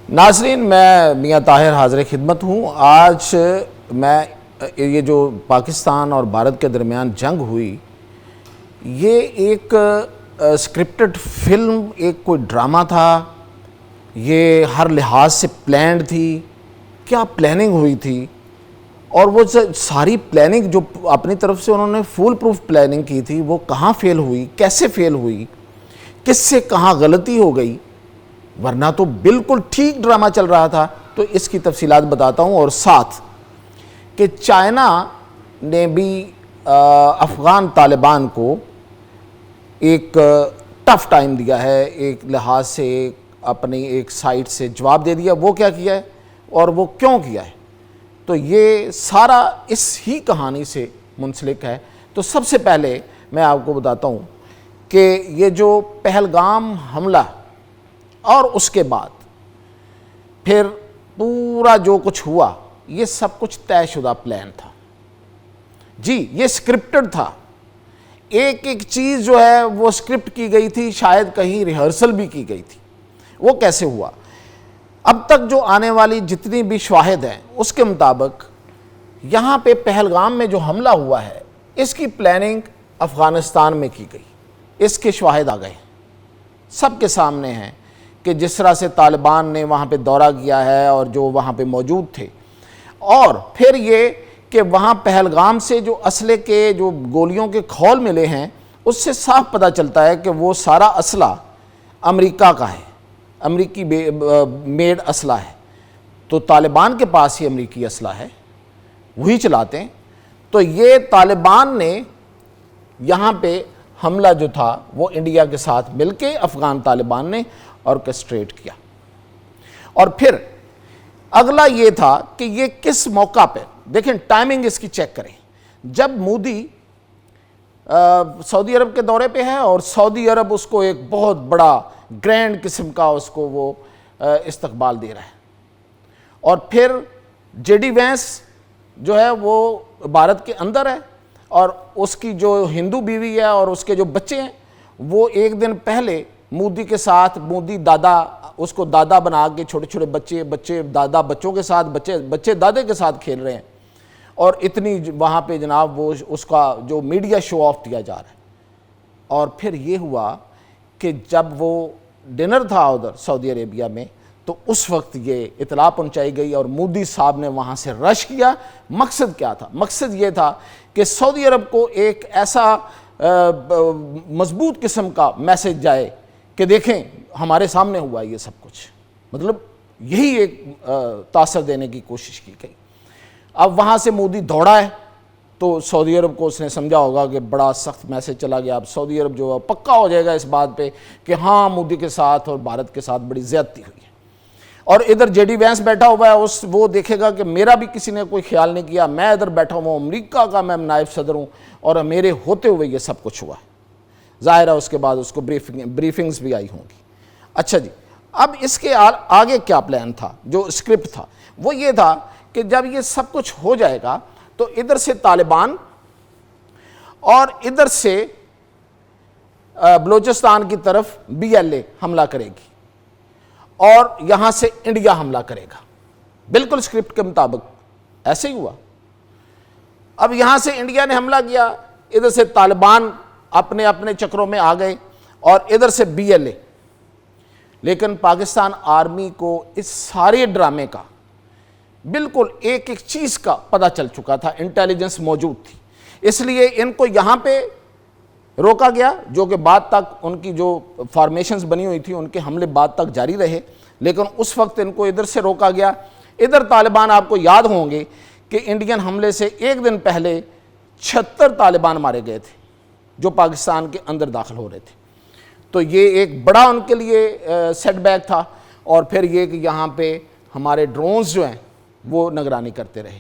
ناظرین، میں میاں طاہر حاضر خدمت ہوں۔ آج میں یہ جو پاکستان اور بھارت کے درمیان جنگ ہوئی، یہ ایک اسکرپٹڈ فلم، ایک کوئی ڈرامہ تھا، یہ ہر لحاظ سے پلانڈ تھی۔ کیا پلاننگ ہوئی تھی، اور وہ ساری پلاننگ جو اپنی طرف سے انہوں نے فول پروف پلاننگ کی تھی، وہ کہاں فیل ہوئی، کیسے فیل ہوئی، کس سے کہاں غلطی ہو گئی، ورنہ تو بالکل ٹھیک ڈرامہ چل رہا تھا۔ تو اس کی تفصیلات بتاتا ہوں، اور ساتھ کہ چائنا نے بھی افغان طالبان کو ایک ٹف ٹائم دیا ہے، ایک لحاظ سے اپنی ایک سائٹ سے جواب دے دیا۔ وہ کیا کیا ہے اور وہ کیوں کیا ہے، تو یہ سارا اس ہی کہانی سے منسلک ہے۔ تو سب سے پہلے میں آپ کو بتاتا ہوں کہ یہ جو پہلگام حملہ اور اس کے بعد پھر پورا جو کچھ ہوا، یہ سب کچھ طے شدہ پلان تھا جی، یہ سکرپٹڈ تھا۔ ایک ایک چیز جو ہے وہ سکرپٹ کی گئی تھی، شاید کہیں ریہرسل بھی کی گئی تھی۔ وہ کیسے ہوا؟ اب تک جو آنے والی جتنی بھی شواہد ہیں اس کے مطابق یہاں پہ پہلگام میں جو حملہ ہوا ہے، اس کی پلاننگ افغانستان میں کی گئی۔ اس کے شواہد آ گئے، سب کے سامنے ہیں کہ جس طرح سے طالبان نے وہاں پہ دورہ کیا ہے اور جو وہاں پہ موجود تھے، اور پھر یہ کہ وہاں پہلگام سے جو اسلحے کے جو گولیوں کے کھول ملے ہیں، اس سے صاف پتہ چلتا ہے کہ وہ سارا اسلحہ امریکہ کا ہے، امریکی میڈ اسلحہ ہے۔ تو طالبان کے پاس ہی امریکی اسلحہ ہے، وہی چلاتے ہیں۔ تو یہ طالبان نے یہاں پہ حملہ جو تھا وہ انڈیا کے ساتھ مل کے افغان طالبان نے آرکسٹریٹ کیا۔ اور پھر اگلا یہ تھا کہ یہ کس موقع پہ، دیکھیں ٹائمنگ اس کی چیک کریں۔ جب مودی سعودی عرب کے دورے پہ ہے اور سعودی عرب اس کو ایک بہت بڑا گرینڈ قسم کا اس کو وہ استقبال دے رہا ہے، اور پھر جے ڈی وینس جو ہے وہ بھارت کے اندر ہے، اور اس کی جو ہندو بیوی ہے اور اس کے جو بچے ہیں، وہ ایک دن پہلے مودی کے ساتھ، مودی دادا اس کو دادا بنا کے، چھوٹے چھوٹے بچے دادا بچوں کے ساتھ، بچے دادے کے ساتھ کھیل رہے ہیں، اور اتنی وہاں پہ جناب وہ اس کا جو میڈیا شو آف دیا جا رہا ہے۔ اور پھر یہ ہوا کہ جب وہ ڈنر تھا ادھر سعودی عربیہ میں، تو اس وقت یہ اطلاع پہنچائی گئی اور مودی صاحب نے وہاں سے رش کیا۔ مقصد کیا تھا؟ مقصد یہ تھا کہ سعودی عرب کو ایک ایسا مضبوط قسم کا میسج جائے کہ دیکھیں ہمارے سامنے ہوا یہ سب کچھ، مطلب یہی ایک تاثر دینے کی کوشش کی گئی۔ اب وہاں سے مودی دوڑا ہے، تو سعودی عرب کو اس نے سمجھا ہوگا کہ بڑا سخت میسج چلا گیا۔ اب سعودی عرب جو پکا ہو جائے گا اس بات پہ کہ ہاں مودی کے ساتھ اور بھارت کے ساتھ بڑی زیادتی ہوئی ہے۔ اور ادھر جے ڈی وینس بیٹھا ہوا ہے، وہ دیکھے گا کہ میرا بھی کسی نے کوئی خیال نہیں کیا، میں ادھر بیٹھا ہوں امریکہ کا، میں نائب صدر ہوں، اور میرے ہوتے ہوئے یہ سب کچھ ہوا ہے۔ ظاہر ہے اس کے بعد اس کو بریفنگز بھی آئی ہوں گی۔ اچھا جی، اب اس کے آگے کیا پلان تھا، جو اسکرپٹ تھا وہ یہ تھا کہ جب یہ سب کچھ ہو جائے گا تو ادھر سے طالبان اور ادھر سے بلوچستان کی طرف بی ایل اے حملہ کرے گی، اور یہاں سے انڈیا حملہ کرے گا، بالکل اسکرپٹ کے مطابق ایسے ہی ہوا۔ اب یہاں سے انڈیا نے حملہ کیا، ادھر سے طالبان اپنے اپنے چکروں میں آ گئے، اور ادھر سے بی ایل اے۔ لیکن پاکستان آرمی کو اس سارے ڈرامے کا بالکل ایک ایک چیز کا پتہ چل چکا تھا، انٹیلیجنس موجود تھی، اس لیے ان کو یہاں پہ روکا گیا، جو کہ بعد تک ان کی جو فارمیشنز بنی ہوئی تھی ان کے حملے بعد تک جاری رہے، لیکن اس وقت ان کو ادھر سے روکا گیا۔ ادھر طالبان، آپ کو یاد ہوں گے کہ انڈین حملے سے ایک دن پہلے 76 طالبان مارے گئے تھے جو پاکستان کے اندر داخل ہو رہے تھے۔ تو یہ ایک بڑا ان کے لیے سیٹ بیک تھا، اور پھر یہ کہ یہاں پہ ہمارے ڈرونز جو ہیں وہ نگرانی کرتے رہے۔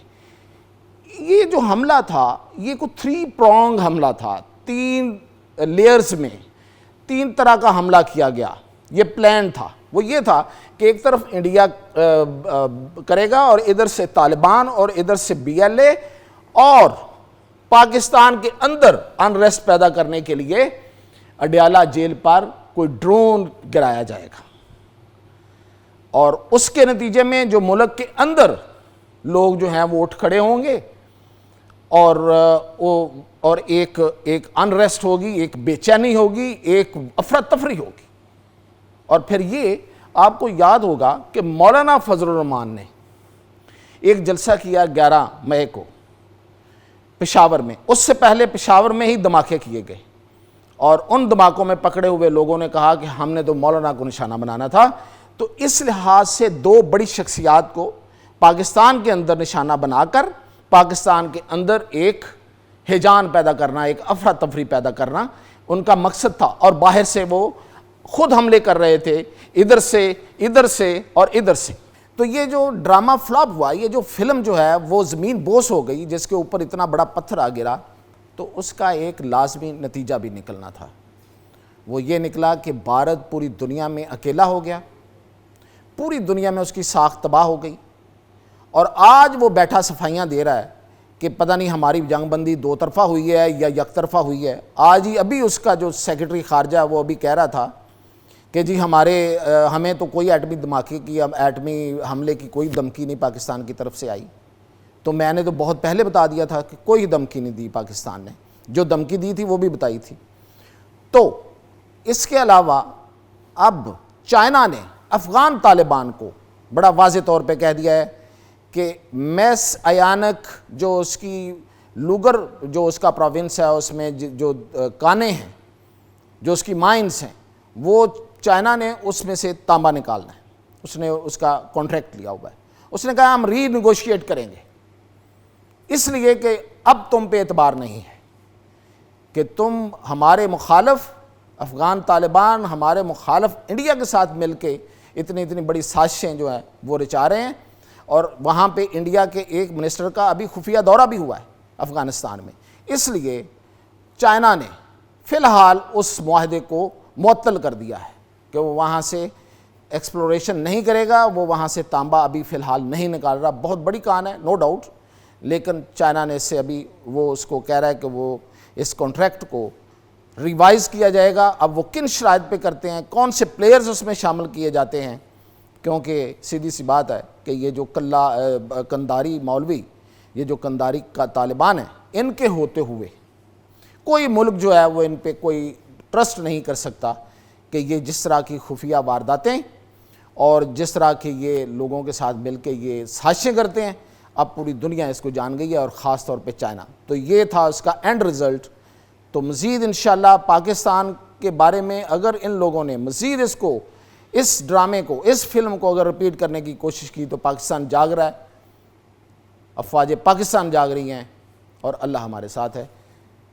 یہ جو حملہ تھا یہ کوئی 3 پرونگ حملہ تھا، 3 لیئرز میں 3 طرح کا حملہ کیا گیا۔ یہ پلان تھا، وہ یہ تھا کہ ایک طرف انڈیا کرے گا، اور ادھر سے طالبان، اور ادھر سے بی ایل اے، اور پاکستان کے اندر انریسٹ پیدا کرنے کے لیے اڈیالہ جیل پر کوئی ڈرون گرایا جائے گا۔ اور اس کے نتیجے میں جو ملک کے اندر لوگ جو ہیں وہ اٹھ کھڑے ہوں گے اور ایک انریسٹ ہوگی، ایک بے چینی ہوگی، ایک افراتفری ہوگی۔ اور پھر یہ آپ کو یاد ہوگا کہ مولانا فضل الرحمان نے ایک جلسہ کیا 11 مئی کو پشاور میں، اس سے پہلے پشاور میں ہی دھماکے کیے گئے، اور ان دھماکوں میں پکڑے ہوئے لوگوں نے کہا کہ ہم نے تو مولانا کو نشانہ بنانا تھا۔ تو اس لحاظ سے دو بڑی شخصیات کو پاکستان کے اندر نشانہ بنا کر پاکستان کے اندر ایک ہیجان پیدا کرنا، ایک افراتفری پیدا کرنا ان کا مقصد تھا، اور باہر سے وہ خود حملے کر رہے تھے، ادھر سے اور ادھر سے۔ تو یہ جو ڈرامہ فلاپ ہوا، یہ جو فلم جو ہے وہ زمین بوس ہو گئی، جس کے اوپر اتنا بڑا پتھر آ گرا، تو اس کا ایک لازمی نتیجہ بھی نکلنا تھا۔ وہ یہ نکلا کہ بھارت پوری دنیا میں اکیلا ہو گیا، پوری دنیا میں اس کی ساکھ تباہ ہو گئی، اور آج وہ بیٹھا صفائیاں دے رہا ہے کہ پتہ نہیں ہماری جنگ بندی دو طرفہ ہوئی ہے یا یک طرفہ ہوئی ہے۔ آج ہی ابھی اس کا جو سیکرٹری خارجہ ہے وہ ابھی کہہ رہا تھا کہ جی ہمیں تو کوئی ایٹمی دھماکے کی، ایٹمی حملے کی کوئی دھمکی نہیں پاکستان کی طرف سے آئی۔ تو میں نے تو بہت پہلے بتا دیا تھا کہ کوئی دھمکی نہیں دی پاکستان نے، جو دھمکی دی تھی وہ بھی بتائی تھی۔ تو اس کے علاوہ اب چائنا نے افغان طالبان کو بڑا واضح طور پہ کہہ دیا ہے کہ میس ایانک جو اس کی لوگر جو اس کا پروونس ہے، اس میں جو کانے ہیں، جو اس کی مائنز ہیں، وہ چائنا نے اس میں سے تانبا نکالنا ہے۔ اس نے اس کا کانٹریکٹ لیا ہوا ہے۔ اس نے کہا ہم ری نیگوشیٹ کریں گے، اس لیے کہ اب تم پہ اعتبار نہیں ہے کہ تم ہمارے مخالف افغان طالبان، ہمارے مخالف انڈیا کے ساتھ مل کے اتنی بڑی سازشیں جو ہیں وہ رچا رہے ہیں، اور وہاں پہ انڈیا کے ایک منسٹر کا ابھی خفیہ دورہ بھی ہوا ہے افغانستان میں۔ اس لیے چائنا نے فی الحال اس معاہدے کو معطل کر دیا ہے کہ وہ وہاں سے ایکسپلوریشن نہیں کرے گا، وہ وہاں سے تانبا ابھی فی الحال نہیں نکال رہا۔ بہت بڑی کان ہے، نو ڈاؤٹ، لیکن چائنا نے اس سے ابھی وہ اس کو کہہ رہا ہے کہ وہ اس کانٹریکٹ کو ریوائز کیا جائے گا۔ اب وہ کن شرائط پہ کرتے ہیں، کون سے پلیئرز اس میں شامل کیے جاتے ہیں، کیونکہ سیدھی سی بات ہے کہ یہ جو کنداری مولوی، یہ جو کنداری کا طالبان ہیں، ان کے ہوتے ہوئے کوئی ملک جو ہے وہ ان پہ کوئی ٹرسٹ نہیں کر سکتا کہ یہ جس طرح کی خفیہ وارداتیں اور جس طرح کے یہ لوگوں کے ساتھ مل کے یہ سازشیں کرتے ہیں، اب پوری دنیا اس کو جان گئی ہے، اور خاص طور پہ چائنا۔ تو یہ تھا اس کا اینڈ رزلٹ۔ تو مزید انشاءاللہ پاکستان کے بارے میں اگر ان لوگوں نے مزید اس ڈرامے کو، اس فلم کو اگر رپیٹ کرنے کی کوشش کی، تو پاکستان جاگ رہا ہے، افواج پاکستان جاگ رہی ہیں، اور اللہ ہمارے ساتھ ہے۔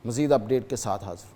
مزید اپڈیٹ کے ساتھ حاضر ہوں۔